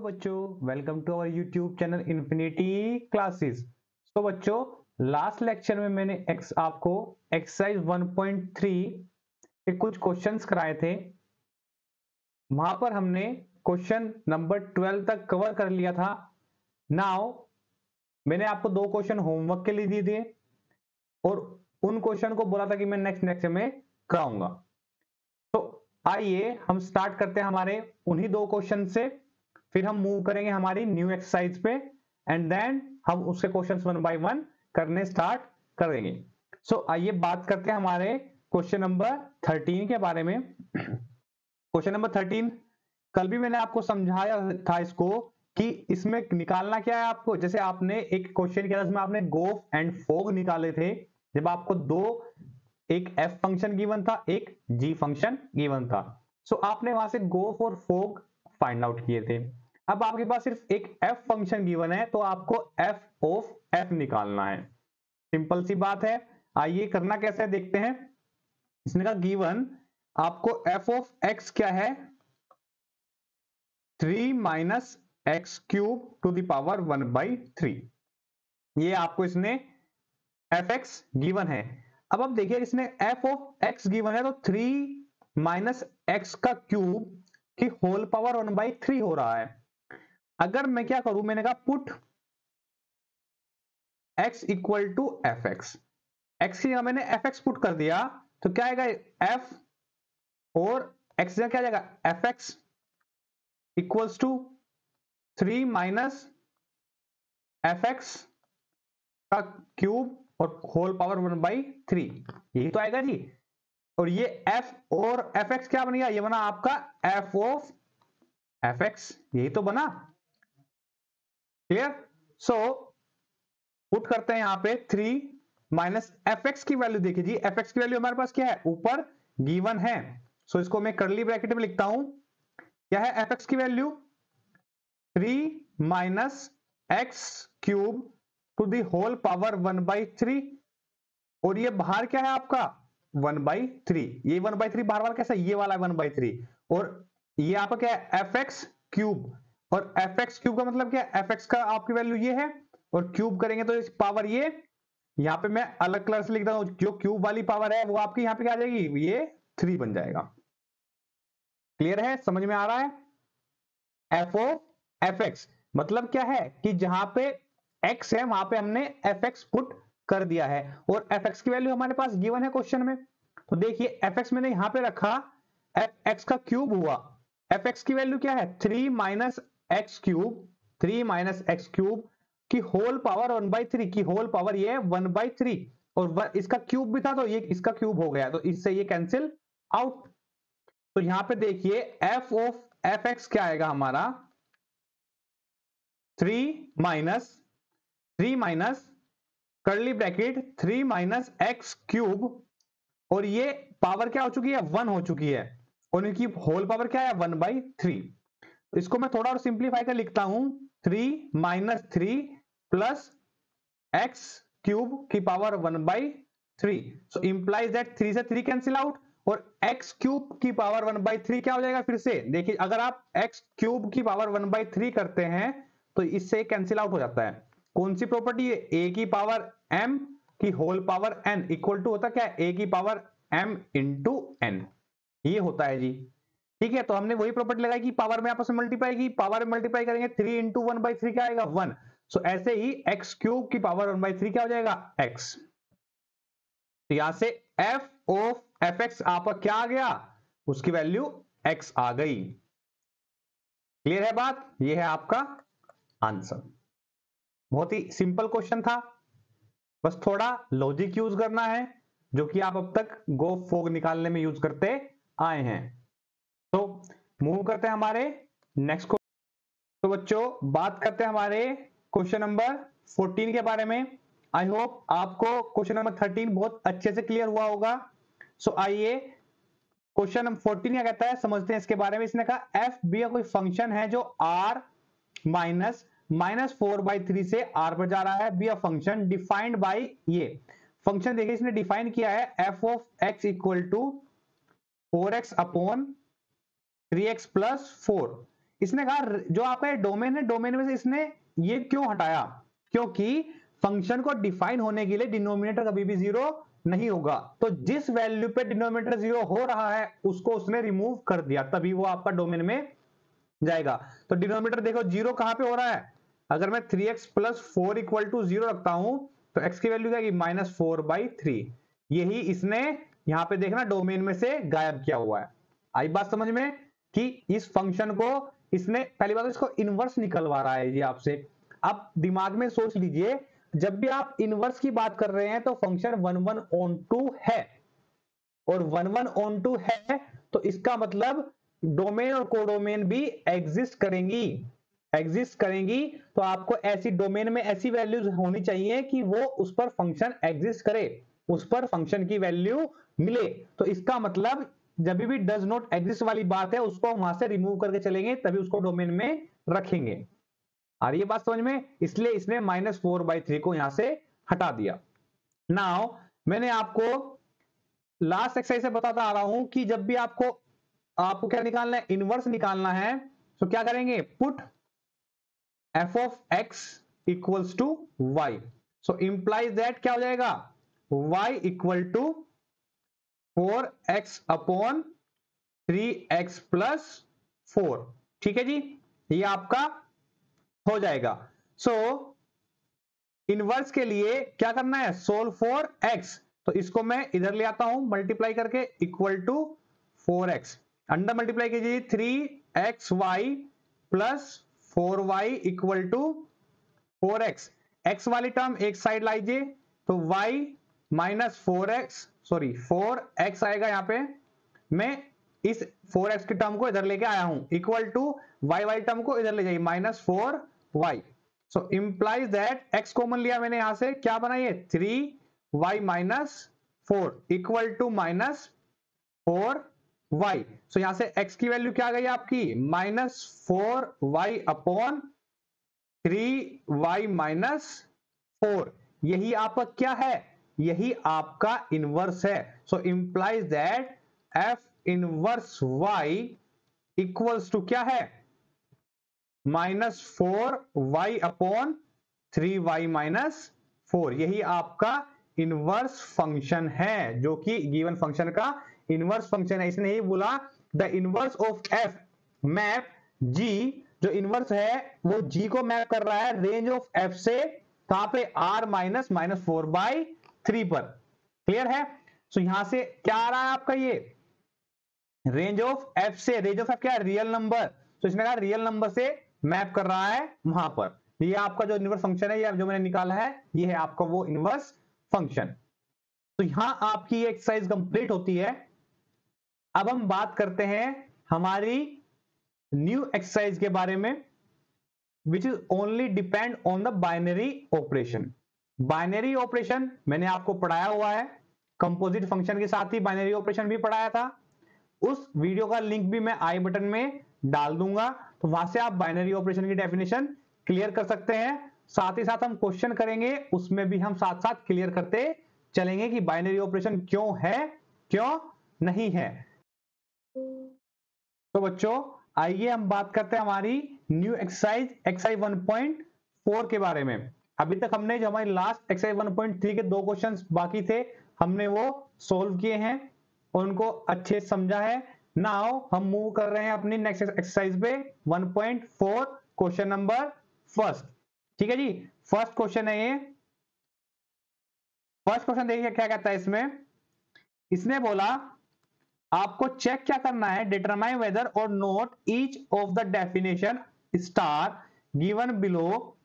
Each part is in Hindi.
बच्चों, welcome to our YouTube channel infinity classes. तो बच्चों, लास्ट लेक्चर में मैंने आपको एक्सरसाइज 1.3 के कुछ क्वेश्चंस कराए थे। वहां पर हमने क्वेश्चन नंबर 12 तक कवर कर लिया था। नाउ मैंने आपको दो क्वेश्चन होमवर्क के लिए दिए थे और उन क्वेश्चन को बोला था कि मैं नेक्स्ट लेक्चर में कराऊंगा। तो आइए हम स्टार्ट करते हैं हमारे उन्हीं दो क्वेश्चन से, फिर हम मूव करेंगे हमारी न्यू एक्सरसाइज पे एंड देन हम उसके क्वेश्चंस वन बाय वन करने स्टार्ट करेंगे। सो आइए बात करते हैं हमारे क्वेश्चन नंबर 13 के बारे में। क्वेश्चन नंबर 13 कल भी मैंने आपको समझाया था इसको कि इसमें निकालना क्या है आपको। जैसे आपने एक क्वेश्चन किया था जिसमें आपने गोफ एंड फोग निकाले थे, जब आपको दो, एक एफ फंक्शन गिवन था, एक जी फंक्शन गिवन था। सो आपने वहां से गोफ और फोग फाइंड आउट किए थे। अब आपके पास सिर्फ एक एफ फंक्शन गिवन है, तो आपको एफ ऑफ एफ निकालना है। सिंपल सी बात है। आइए करना कैसे है देखते हैं। इसने कहा गिवन आपको एफ ऑफ एक्स क्या है, 3 minus X cube to the power 1/3। ये आपको इसने एफ एक्स गिवन है। अब देखिए इसने एफ ऑफ एक्स गिवन है, तो 3 माइनस एक्स का क्यूब की होल पावर 1/3 हो रहा है। अगर मैं क्या करूं, मैंने कहा put x equal to F X. X की जगह मैंने एफ एक्स पुट कर दिया, तो क्या आएगा f और x जगह क्या जाएगा F X equals to 3 minus F X का क्यूब और होल पावर 1/3, यही तो आएगा जी। और ये f और एफ एक्स क्या बन गया, ये बना आपका f ऑफ एफ एक्स, यही तो बना। क्लियर। सो पुट करते हैं यहां पे 3 माइनस एफ एक्स की वैल्यू। देखिए जी, एफ एक्स की वैल्यू हमारे पास क्या है, ऊपर गिवन है। सो इसको मैं कर्ली ब्रैकेट में लिखता हूं। क्या है एफ एक्स की value, 3 minus X cube to the whole power 1/3। और ये बाहर क्या है आपका 1/3। ये 1/3 बाहर वाला कैसा, ये वाला 1/3। और ये आपका क्या है एफ एक्स क्यूब। और एफ एक्स क्यूब का मतलब क्या है, एफ एक्स का आपकी वैल्यू ये है और क्यूब करेंगे तो इस पावर ये, यहां पे मैं अलग कलर से लिख रहा हूं, जो क्यूब वाली पावर है वो आपकी यहां पे क्या आ जाएगी, ये 3 बन जाएगा। क्लियर है, समझ में आ रहा है। एफ ओ एफ एक्स मतलब क्या है कि जहां पे एक्स है वहां पे हमने एफ एक्स पुट कर दिया है और एफ एक्स की वैल्यू हमारे पास गिवन है क्वेश्चन में। तो देखिए एफ एक्स मैंने यहां पे रखा, एफ एक्स का क्यूब हुआ। एफ एक्स की वैल्यू क्या है, 3 minus X cube, 3 minus X cube की होल पावर 1/3 की होल पावर ये 1/3 और इसका क्यूब भी था तो ये इसका क्यूब हो गया, तो इससे ये कैंसिल आउट। तो यहां पे देखिए एफ ऑफ एफ एक्स क्या आएगा हमारा, 3 minus curly bracket 3 minus X cube, और ये पावर क्या हो चुकी है, 1 हो चुकी है, और इनकी होल पावर क्या है 1/3। तो इसको मैं थोड़ा और सिंप्लीफाई कर लिखता हूं, 3 माइनस 3 प्लस एक्स क्यूब की पावर 1/3। सो इंप्लाइज दैट 3 से 3 कैंसिल आउट और x क्यूब की पावर 1/3 क्या हो जाएगा, फिर से देखिए अगर आप x क्यूब की पावर 1/3 करते हैं तो इससे कैंसिल आउट हो जाता है। कौन सी प्रॉपर्टी है, a की पावर m की whole power n equal to होता क्या है a की पावर m इंटू n, ये होता है जी। ठीक है, तो हमने वही प्रॉपर्टी लगाई कि पावर में आपस में मल्टीप्लाई की, पावर में मल्टीप्लाई करेंगे 3 इंटू 1/3 क्या आएगा 1। सो ऐसे ही x क्यूब की पावर 1/3 क्या हो जाएगा x। तो यहां से f ऑफ एफ एक्स आपका क्या आ गया, उसकी वैल्यू x आ गई। क्लियर है बात, ये है आपका आंसर। बहुत ही सिंपल क्वेश्चन था, बस थोड़ा लॉजिक यूज करना है जो कि आप अब तक गो फोग निकालने में यूज करते आए हैं। तो मूव करते हैं हमारे नेक्स्ट। तो बच्चों बात करते हैं हमारे क्वेश्चन नंबर 14 के बारे में। आई होप आपको क्वेश्चन नंबर 13 बहुत अच्छे से क्लियर हुआ होगा। सो आइए क्वेश्चन नंबर 14 क्या कहता है, समझते हैं इसके बारे में। इसने कहा एफ बी कोई फंक्शन है जो r माइनस -4/3 से r पर जा रहा है, be a function defined by, ये फंक्शन देखिए इसने डिफाइन किया है F of X equal to 4x upon 3x plus 4। इसने कहा जो आपका डोमेन है, डोमेन में से इसने ये क्यों हटाया, क्योंकि फंक्शन को डिफाइन होने के लिए डिनोमिनेटर कभी भी 0 नहीं होगा। तो जिस वैल्यू पे डिनोमिनेटर 0 हो रहा है उसको उसने रिमूव कर दिया, तभी वो आपका डोमेन में जाएगा। तो डिनोमिनेटर देखो 0 कहां पे हो रहा है, अगर मैं 3x प्लस 4 इक्वल टू 0 रखता हूं तो x की वैल्यू क्या आएगी -4/3। यही इसने यहां पे देखना डोमेन में से गायब किया हुआ है। आई बात समझ में कि इस फंक्शन को इसने पहली बात इसको इनवर्स निकलवा रहा है ये आपसे। अब दिमाग में सोच लीजिए, जब भी आप इनवर्स की बात कर रहे हैं तो फंक्शन 1/1 है, और 1/1 है तो इसका मतलब डोमेन और कोडोमेन भी एग्जिस्ट करेंगी। तो आपको ऐसी डोमेन में ऐसी वैल्यूज होनी चाहिए कि वो उस पर फंक्शन एग्जिस्ट करे, उस पर फंक्शन की वैल्यू मिले। तो इसका मतलब जब भी डज नॉट एग्जिस्ट वाली बात है उसको वहां से रिमूव करके चलेंगे, तभी उसको डोमेन में रखेंगे। आ रही है बात समझ में? इसलिए इसने -4/3 को यहां से हटा दिया। नाउ मैंने आपको लास्ट एक्सरसाइज से बताता आ रहा हूं कि जब भी आपको क्या निकालना है, इनवर्स निकालना है, तो क्या करेंगे, put f of x equals to y। So implies that क्या हो जाएगा, y equal to 4x upon 3x plus 4। ठीक है जी, ये आपका हो जाएगा। सो इनवर्स के लिए क्या करना है, सोल्व फॉर x। तो इसको मैं इधर ले आता हूं मल्टीप्लाई करके, equal to 4x, under multiply कीजिए 3xy plus 4y equal to 4x। x वाली टर्म एक साइड लाइए तो y माइनस 4x आएगा। यहां पे मैं इस 4x की टर्म को इधर लेके आया हूं, इक्वल टू y वाली टर्म को इधर ले जाइए -4y। So implies that x common लिया मैंने यहां से, क्या बना ये 3y minus 4 equal to -4y। सो यहां से x की वैल्यू क्या आ गई आपकी -4y अपॉन 3y माइनस 4। यही आपका क्या है, यही आपका इनवर्स है। So implies that f inverse y equals to क्या है, -4y अपॉन 3y माइनस 4। यही आपका इनवर्स फंक्शन है, जो कि गिवन फंक्शन का इनवर्स फंक्शन है। इसने ही बोला the inverse of f map g, जो इनवर्स है वो g को मैप कर रहा है रेंज ऑफ f से कहां पे, r माइनस -4/3 पर। क्लियर है? सो यहां से क्या आ रहा है आपका, ये रेंज ऑफ f से, रेंज ऑफ f क्या है, रियल नंबर। तो इसने कहा रियल नंबर से मैप कर रहा है वहां पर। ये आपका जो इनवर्स फंक्शन है, ये जो मैंने निकाला है, ये है आपका वो इनवर्स फंक्शन। तो यहां आपकी ये एक्सरसाइज कंप्लीट होती है। अब हम बात करते हैं हमारी न्यू एक्सरसाइज के बारे में, which is only depend on the binary operation. Binary operation मैंने आपको पढ़ाया हुआ है, कंपोजिट फंक्शन के साथ ही बाइनरी ऑपरेशन भी पढ़ाया था। उस वीडियो का लिंक भी मैं आई बटन में डाल दूंगा, तो वहां से आप बाइनरी ऑपरेशन की डेफिनेशन क्लियर कर सकते हैं। साथ ही साथ हम क्वेश्चन करेंगे, उसमें भी हम साथ साथ क्लियर करते चलेंगे कि बाइनरी ऑपरेशन क्यों है, क्यों नहीं है। तो बच्चों आइए हम बात करते हैं हमारी न्यू एक्सरसाइज 1.4 के बारे में। अभी तक हमने जो हमारी लास्ट एक्सरसाइज 1.3 के 2 क्वेश्चंस बाकी थे, हमने वो सोल्व किए हैं और उनको अच्छे से समझा है। नाउ हम मूव कर रहे हैं अपनी नेक्स्ट एक्सरसाइज पे 1.4 क्वेश्चन नंबर फर्स्ट। ठीक है जी, फर्स्ट क्वेश्चन है ये। फर्स्ट क्वेश्चन देखिए क्या कहता है इसमें। इसने बोला आपको चेक क्या करना है, डिटरमाइन वेदर और note each of the definition star given below,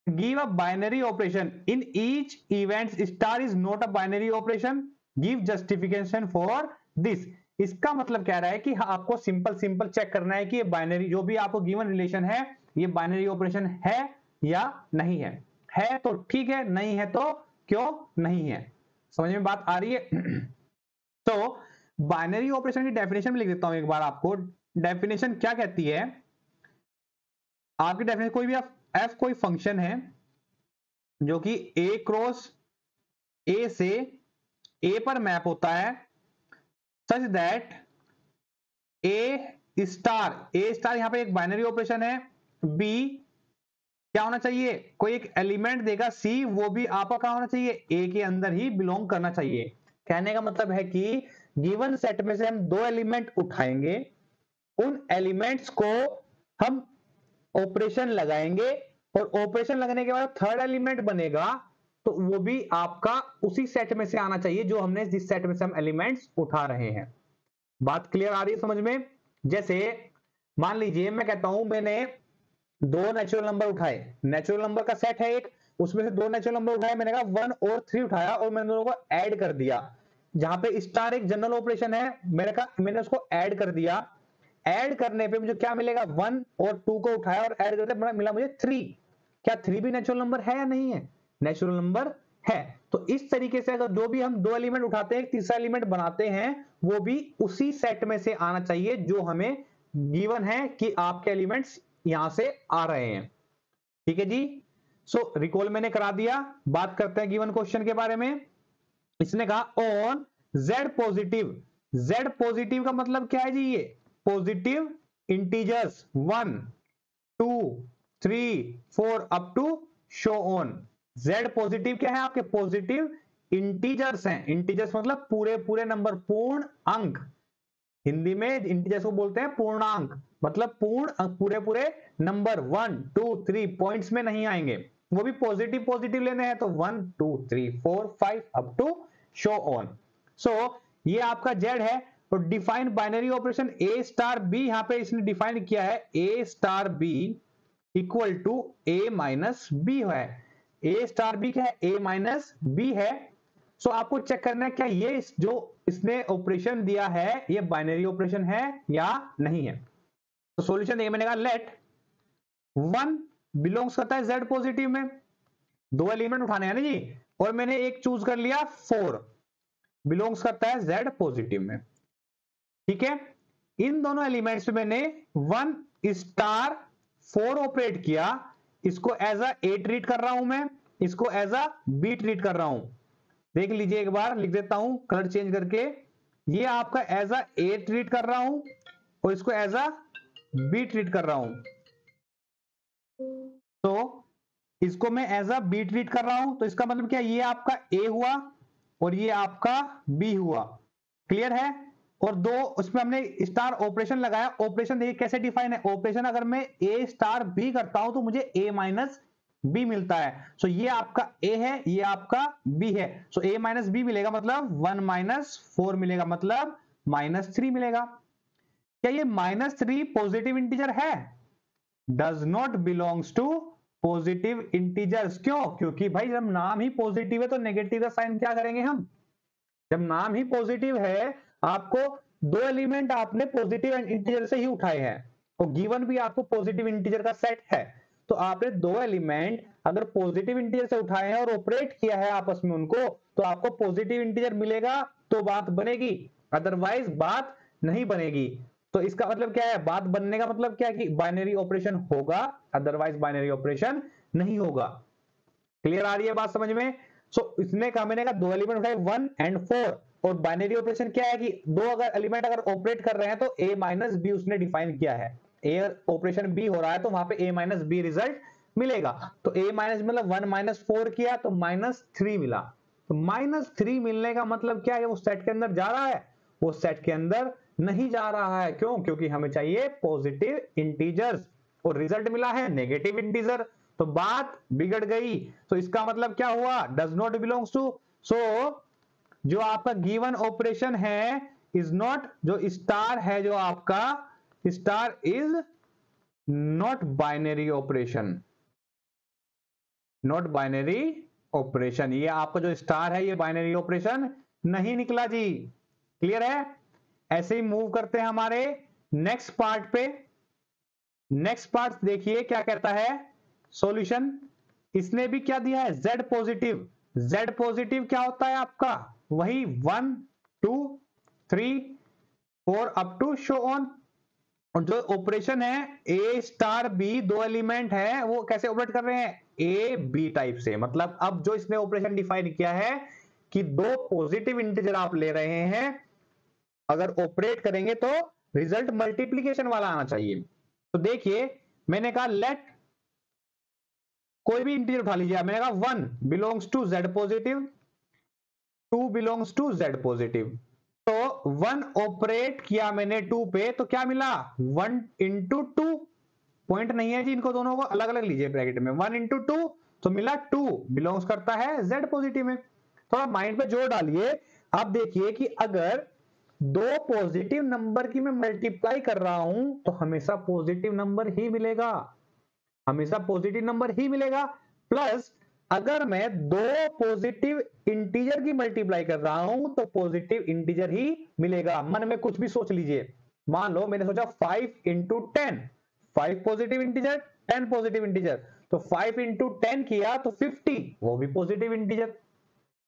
give a binary operation in each event star is not a binary operation, give justification for this. इसका मतलब कह रहा है कि आपको सिंपल चेक करना है कि ये बाइनरी जो भी आपको गिवन रिलेशन है, ये बाइनरी ऑपरेशन है या नहीं है तो ठीक है, नहीं है तो क्यों नहीं है। समझ में बात आ रही है? तो बाइनरी ऑपरेशन की डेफिनेशन में लिख देता हूं एक बार आपको। डेफिनेशन क्या कहती है आपकी, डेफिनेशन कोई भी f कोई फंक्शन है जो कि a क्रॉस a से a पर मैप होता है, such that a star, A star यहां पे एक बाइनरी ऑपरेशन है, बी क्या होना चाहिए, कोई एक एलिमेंट देगा सी, वो भी आपका क्या होना चाहिए, ए के अंदर ही बिलोंग करना चाहिए। कहने का मतलब है कि गिवन सेट में से हम दो एलिमेंट उठाएंगे, उन एलिमेंट्स को हम ऑपरेशन लगाएंगे और ऑपरेशन लगने के बाद थर्ड एलिमेंट बनेगा, तो वो भी आपका उसी सेट में से आना चाहिए जो हमने जिस सेट में से हम एलिमेंट्स उठा रहे हैं। बात क्लियर आ रही है समझ में? जैसे मान लीजिए मैं कहता हूं मैंने दो नेचुरल नंबर उठाए, नेचुरल नंबर का सेट है एक, उसमें से दो नेचुरल नंबर उठाए, मैंने कहा 1 और 3 उठाया और मैंने दोनों को ऐड कर दिया। जहां पे स्टार एक जनरल ऑपरेशन है, मैंने उसको ऐड कर दिया। ऐड करने पे मुझे क्या मिलेगा, 1 और 2 को उठाया और ऐड करते मिला मुझे 3। क्या 3 भी नेचुरल नंबर है या नहीं है? नेचुरल नंबर है। तो इस तरीके से अगर जो भी हम दो एलिमेंट उठाते हैं, एक तीसरा एलिमेंट बनाते हैं, वो भी उसी सेट में से आना चाहिए जो हमें गिवन है कि आपके एलिमेंट्स यहां से आ रहे हैं। ठीक है जी। सो रिकॉल मैंने करा दिया। बात करते हैं गिवन क्वेश्चन के बारे में। इसने कहा on Z positive, Z positive का मतलब क्या है जी, ये positive integers 1 2 3 4 up to show ऑन। जेड पॉजिटिव क्या है, आपके पॉजिटिव इंटीजर्स हैं। इंटीजर्स मतलब पूरे पूरे नंबर, पूर्ण अंक। हिंदी में इंटीजर्स को बोलते हैं पूर्णांक, मतलब पूर्ण पूरे पूरे नंबर 1 2 3 पॉइंट्स में नहीं आएंगे, वो भी पॉजिटिव पॉजिटिव लेने हैं तो 1 2 3 4 5 up to show on. So ये आपका जेड है। और define binary operation a star b, यहां पे इसने डिफाइन किया है a star b equal to a minus b है। ए स्टार बी क्या है, ए माइनस बी है। सो आपको चेक करना है क्या ये जो इसने ऑपरेशन दिया है ये बाइनरी ऑपरेशन है या नहीं है। तो सॉल्यूशन देखिए, मैंने कहा लेट 1 बिलोंग्स करता है जेड पॉजिटिव में, दो एलिमेंट उठाने हैं ना जी, और मैंने एक चूज कर लिया 4 बिलोंग्स करता है जेड पॉजिटिव में। ठीक है, इन दोनों एलिमेंट्स में मैंने 1 स्टार 4 ऑपरेट किया, इसको एज अ ए ट्रीट कर रहा हूं मैं, इसको एज अ बी ट्रीट कर रहा हूं। देख लीजिए एक बार लिख देता हूं कलर चेंज करके, ये आपका एज अ ए ट्रीट कर रहा हूं और इसको एज अ बी ट्रीट कर रहा हूं। तो इसको मैं एज अ बी ट्रीट कर रहा हूं, तो इसका मतलब क्या, ये आपका ए हुआ और ये आपका बी हुआ। क्लियर है? और दो उसमें हमने स्टार ऑपरेशन लगाया। ऑपरेशन देखिए कैसे डिफाइन है, ऑपरेशन अगर मैं ए स्टार बी करता हूं तो मुझे ए माइनस बी मिलता है। सो ये आपका ए है, ये आपका बी है। सो ए माइनस बी मिलेगा मतलब 1 माइनस 4 मिलेगा, मतलब -3 मिलेगा। क्या ये -3 पॉजिटिव इंटीजर है? Does not belongs to positive integers. क्यों? क्योंकि भाई जब नाम ही पॉजिटिव है तो नेगेटिव का साइन क्या करेंगे हम? जब नाम ही पॉजिटिव है, आपको दो एलिमेंट आपने पॉजिटिव इंटीजर से ही उठाए हैं और गिवन भी आपको पॉजिटिव इंटीजर का सेट है, तो आपने दो एलिमेंट अगर पॉजिटिव इंटीजर से उठाए हैं और ऑपरेट किया है आपस में उनको, तो आपको पॉजिटिव इंटीजर मिलेगा तो बात बनेगी, अदरवाइज बात नहीं बनेगी। तो इसका मतलब क्या है, बात बनने का मतलब क्या है कि बाइनरी ऑपरेशन होगा, अदरवाइज बाइनरी ऑपरेशन नहीं होगा। क्लियर आ रही है बात समझ में? सो इसने कहा, मैंने कहा दो एलिमेंट उठाए 1 एंड 4, और बाइनरी ऑपरेशन क्या है कि दो अगर एलिमेंट अगर ऑपरेट कर रहे हैं तो a माइनस बी उसने डिफाइन किया है। ए ऑपरेशन बी हो रहा है तो वहां पे a माइनस बी रिजल्ट मिलेगा। तो a माइनस मतलब 1 माइनस 4 किया तो -3 मिला। तो -3 मिलने का मतलब क्या है, वो सेट के अंदर जा रहा है? वो सेट के अंदर नहीं जा रहा है। क्यों? क्योंकि हमें चाहिए पॉजिटिव इंटीजर्स और रिजल्ट मिला है नेगेटिव इंटीजर, तो बात बिगड़ गई। तो इसका मतलब क्या हुआ, डज नॉट बिलोंग्स टू। सो जो आपका गिवन ऑपरेशन है इज नॉट, जो स्टार है जो आपका star is not binary operation, not binary operation. ये आपका जो स्टार है ये बाइनरी ऑपरेशन नहीं निकला जी। क्लियर है? ऐसे ही मूव करते हैं हमारे नेक्स्ट पार्ट पे। नेक्स्ट पार्ट देखिए क्या कहता है सॉल्यूशन। इसने भी क्या दिया है, Z पॉजिटिव। Z पॉजिटिव क्या होता है आपका, वही 1 2 3 4 अप टू शो ऑन। और जो ऑपरेशन है ए स्टार बी, दो एलिमेंट है वो कैसे ऑपरेट कर रहे हैं, ए बी टाइप से। मतलब अब जो इसने ऑपरेशन डिफाइन किया है कि दो पॉजिटिव इंटीजर आप ले रहे हैं, अगर ऑपरेट करेंगे तो रिजल्ट मल्टीप्लीकेशन वाला आना चाहिए। तो देखिए मैंने कहा लेट कोई भी इंटीजर उठा लीजिए, मैंने कहा 1 belongs to Z positive, 2 belongs to Z positive. तो 1 ऑपरेट किया मैंने 2 पे, तो क्या मिला 1 इंटू 2, पॉइंट नहीं है जी, इनको दोनों को अलग अलग लीजिए ब्रैकेट में, 1 इंटू 2 तो मिला 2 बिलोंग्स करता है जेड पॉजिटिव में। थोड़ा माइंड पे जोर डालिए। आप देखिए कि अगर दो पॉजिटिव नंबर की मैं मल्टीप्लाई कर रहा हूं तो हमेशा पॉजिटिव नंबर ही मिलेगा, हमेशा पॉजिटिव नंबर ही मिलेगा। प्लस अगर मैं दो पॉजिटिव इंटीजर की मल्टीप्लाई कर रहा हूं तो पॉजिटिव इंटीजर ही मिलेगा। मन में कुछ भी सोच लीजिए, मान लो मैंने सोचा 5 into 10, 5 positive integer 10 positive integer, तो 5 इंटू 10 किया तो 50, वो भी पॉजिटिव इंटीजर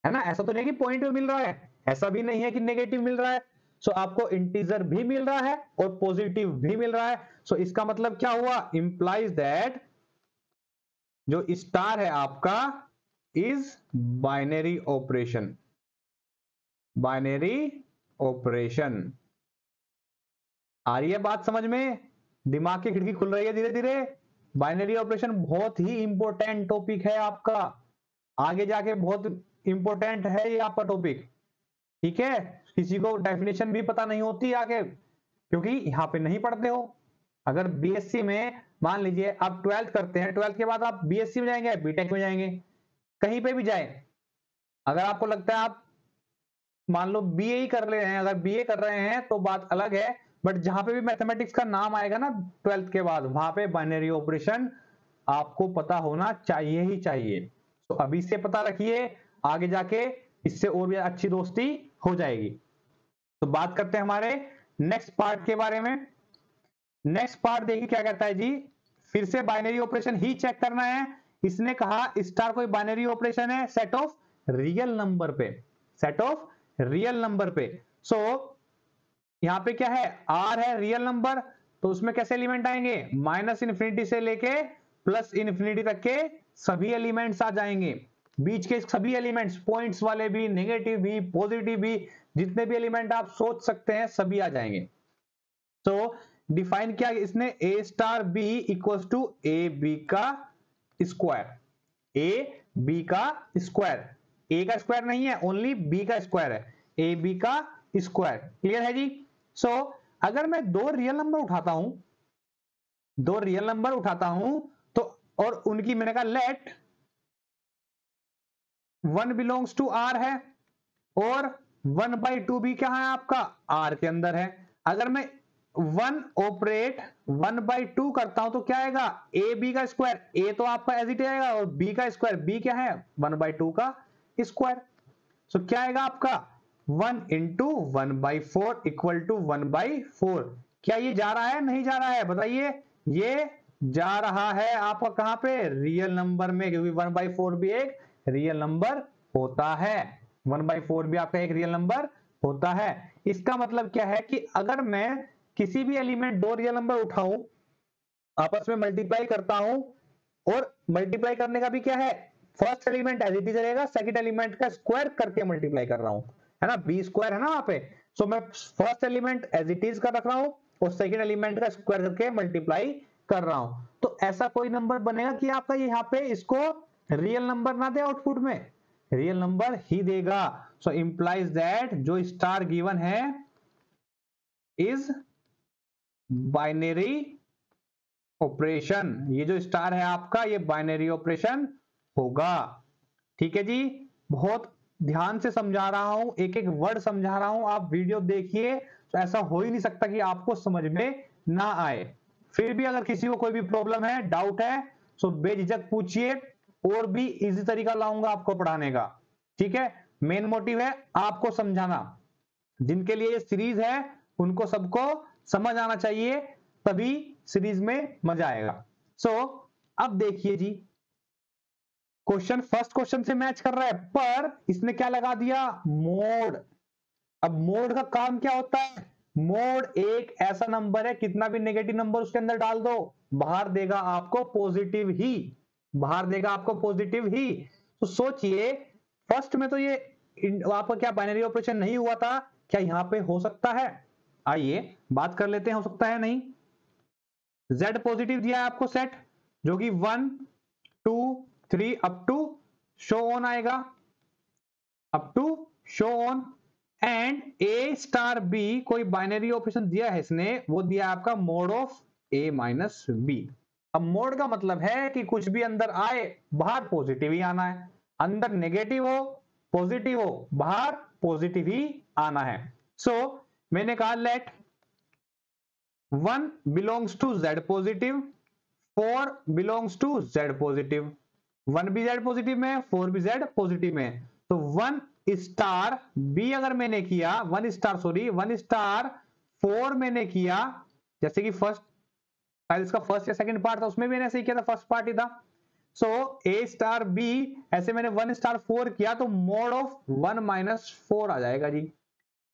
है ना। ऐसा तो नहीं कि पॉइंट में मिल रहा है, ऐसा भी नहीं है कि नेगेटिव मिल रहा है। सो आपको इंटीजर भी मिल रहा है और पॉजिटिव भी मिल रहा है। सो इसका मतलब क्या हुआ, इंप्लाइज दैट जो स्टार है आपका is binary operation, binary operation. आ रही है बात समझ में, दिमाग की खिड़की खुल रही है धीरे धीरे। बाइनरी ऑपरेशन बहुत ही इंपॉर्टेंट टॉपिक है आपका, आगे जाके बहुत इंपॉर्टेंट है ये आपका टॉपिक, ठीक है। किसी को डेफिनेशन भी पता नहीं होती आगे, क्योंकि यहां पे नहीं पढ़ते हो। अगर बीएससी में मान लीजिए आप 12th करते हैं, 12th के बाद आप बीएससी में जाएंगे, बीटेक में जाएंगे, कहीं पे भी जाए, अगर आपको लगता है आप मान लो बीए ही कर रहे हैं, अगर बीए कर रहे हैं तो बात अलग है, बट जहां पे भी मैथमेटिक्स का नाम आएगा ना 12th के बाद, वहां पे बाइनरी ऑपरेशन आपको पता होना चाहिए ही चाहिए। तो अभी से पता रखिए, आगे जाके इससे और भी अच्छी दोस्ती हो जाएगी। तो बात करते हैं हमारे नेक्स्ट पार्ट के बारे में। नेक्स्ट पार्ट देखिए क्या कहता है जी, फिर से बाइनरी ऑपरेशन ही चेक करना है। इसने कहा स्टार कोई बाइनरी ऑपरेशन है सेट ऑफ रियल नंबर पे, सेट ऑफ रियल नंबर पे। सो यहां पे क्या है, आर है रियल नंबर, तो उसमें कैसे एलिमेंट आएंगे, माइनस इन्फिनिटी से लेके प्लस इन्फिनिटी तक के सभी एलिमेंट्स आ जाएंगे। बीच के सभी एलिमेंट्स, पॉइंट्स वाले भी, नेगेटिव भी, पॉजिटिव भी, जितने भी एलिमेंट आप सोच सकते हैं सभी आ जाएंगे। तो डिफाइन किया इसने, a star b equals to a b का स्क्वायर, ए बी का स्क्वायर, ए का स्क्वायर नहीं है, ओनली बी का स्क्वायर है, ए बी का स्क्वायर। क्लियर है जी। सो अगर मैं दो रियल नंबर उठाता हूं, दो रियल नंबर उठाता हूं तो, और उनकी मैंने कहा लेट 1 बिलोंग्स टू आर है और 1/2 भी क्या है आपका आर के अंदर है। अगर मैं 1 ऑपरेट 1/2 करता हूं तो क्या आएगा, ए बी का स्क्वायर, ए तो आपका एज इट आएगा और बी का स्क्वायर, बी क्या है 1/2 का स्क्वायर। सो क्या आएगा आपका 1 इंटू 1/4 इक्वल टू 1/4। क्या ये जा रहा है नहीं जा रहा है बताइए, ये जा रहा है आपका कहां पे, रियल नंबर में, क्योंकि 1/4 भी एक रियल नंबर होता है, 1/4 भी आपका एक रियल नंबर होता है। इसका मतलब क्या है कि अगर मैं किसी भी एलिमेंट दो रियल नंबर उठाऊं, आपस में मल्टीप्लाई करता हूं, और मल्टीप्लाई करने का भी क्या है, first element as it is रहेगा, सेकंड एलिमेंट का स्क्वायर करके मल्टीप्लाई कर रहा हूं, है ना, बी स्क्वायर है ना वहां पे। सो मैं first element as it is कर रख रहा हूं और सेकंड एलिमेंट का स्क्वायर करके मल्टीप्लाई कर रहा हूं। तो ऐसा कोई नंबर बनेगा कि आपका यहाँ पे इसको रियल नंबर ना दे, आउटपुट में रियल नंबर ही देगा। सो इंप्लाइज दैट जो स्टार गिवन है इज बाइनरी ऑपरेशन, ये जो स्टार है आपका ये बाइनरी ऑपरेशन होगा। ठीक है जी, बहुत ध्यान से समझा रहा हूं, एक एक वर्ड समझा रहा हूं, आप वीडियो देखिए, तो ऐसा हो ही नहीं सकता कि आपको समझ में ना आए। फिर भी अगर किसी को कोई भी प्रॉब्लम है, डाउट है, तो बेझिझक पूछिए, और भी इजी तरीका लाऊंगा आपको पढ़ाने का। ठीक है, मेन मोटिव है आपको समझाना, जिनके लिए ये सीरीज है उनको सबको समझ आना चाहिए, तभी सीरीज में मजा आएगा। सो अब देखिए जी, क्वेश्चन फर्स्ट क्वेश्चन से मैच कर रहा है, पर इसने क्या लगा दिया, मोड। अब मोड का काम क्या होता है, मोड एक ऐसा नंबर है, कितना भी नेगेटिव नंबर उसके अंदर डाल दो, बाहर देगा आपको पॉजिटिव ही, बाहर देगा आपको पॉजिटिव ही। तो सोचिए फर्स्ट में तो ये आपका क्या बाइनरी ऑपरेशन नहीं हुआ था, क्या यहां पे हो सकता है, आइए बात कर लेते हैं, हो सकता है नहीं। Z पॉजिटिव दिया है आपको सेट, जो कि 1 2 3 up to show on, up to show on A star B कोई बाइनरी ऑपरेशन दिया है इसने, वो दिया आपका mod of A minus B। अब मोड का मतलब है कि कुछ भी अंदर आए बाहर पॉजिटिव ही आना है, अंदर नेगेटिव हो पॉजिटिव हो बाहर पॉजिटिव ही आना है। सो मैंने कहा let 1 belongs to Z positive, 4 belongs to Z positive. 1 भी Z पॉजिटिव में, 4 भी Z पॉजिटिव में, तो 1 स्टार B अगर मैंने किया 1 स्टार 4 मैंने किया, जैसे कि फर्स्ट शायद इसका फर्स्ट या सेकंड पार्ट था उसमें भी मैंने ऐसे ही किया था, फर्स्ट पार्ट ही था। सो A स्टार B ऐसे मैंने 1 स्टार 4 किया, तो मोड ऑफ 1 माइनस 4 आ जाएगा जी।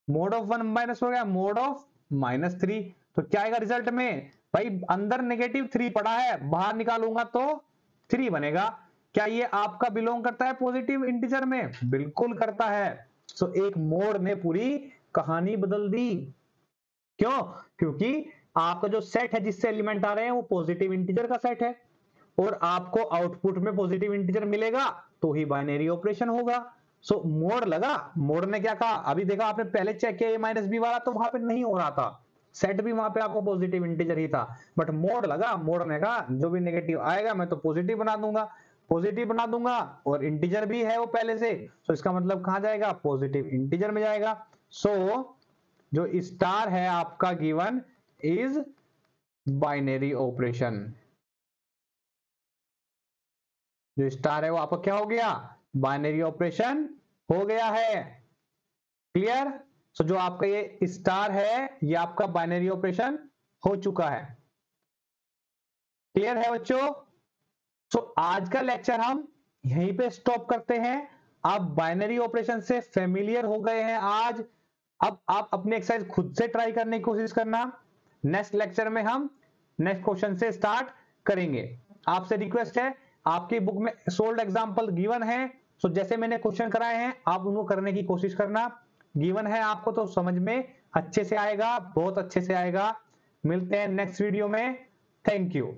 मोड ऑफ 1 माइनस हो गया मोड ऑफ माइनस 3। तो क्या आएगा रिजल्ट में, भाई अंदर नेगेटिव 3 पड़ा है, बाहर निकालूंगा तो 3 बनेगा। क्या ये आपका बिलोंग करता है पॉजिटिव इंटीजर में? बिल्कुल करता है। सो एक मोड ने पूरी कहानी बदल दी। क्यों? क्योंकि आपका जो सेट है जिससे एलिमेंट आ रहे हैं वो पॉजिटिव इंटीजर का सेट है, और आपको आउटपुट में पॉजिटिव इंटीजर मिलेगा तो ही बाइनरी ऑपरेशन होगा। सो मोड लगा, मोड ने क्या कहा, अभी देखा आपने पहले चेक किया A माइनस बी वाला, तो वहां पे नहीं हो रहा था, सेट भी वहां पे आपको पॉजिटिव इंटीजर ही था, बट मोड लगा, मोड ने कहा जो भी नेगेटिव आएगा मैं तो पॉजिटिव बना दूंगा, पॉजिटिव बना दूंगा, और इंटीजर भी है वो पहले से, तो इसका मतलब कहां जाएगा, पॉजिटिव इंटीजर में जाएगा। सो जो स्टार है आपका गिवन इज बाइनरी ऑपरेशन। जो स्टार है वो आपका क्या हो गया, बाइनरी ऑपरेशन हो गया है। क्लियर? सो जो आपका ये स्टार है ये आपका बाइनरी ऑपरेशन हो चुका है। क्लियर है बच्चों? सो आज का लेक्चर हम यहीं पे स्टॉप करते हैं। आप बाइनरी ऑपरेशन से फेमिलियर हो गए हैं आज। अब आप अपनी एक्सरसाइज खुद से ट्राई करने की कोशिश करना। नेक्स्ट लेक्चर में हम नेक्स्ट क्वेश्चन से स्टार्ट करेंगे। आपसे रिक्वेस्ट है, आपकी बुक में सोल्ड एग्जांपल गिवन है, सो जैसे मैंने क्वेश्चन कराए हैं आप उनको करने की कोशिश करना। गिवन है आपको तो समझ में अच्छे से आएगा, बहुत अच्छे से आएगा। मिलते हैं नेक्स्ट वीडियो में। Thank you.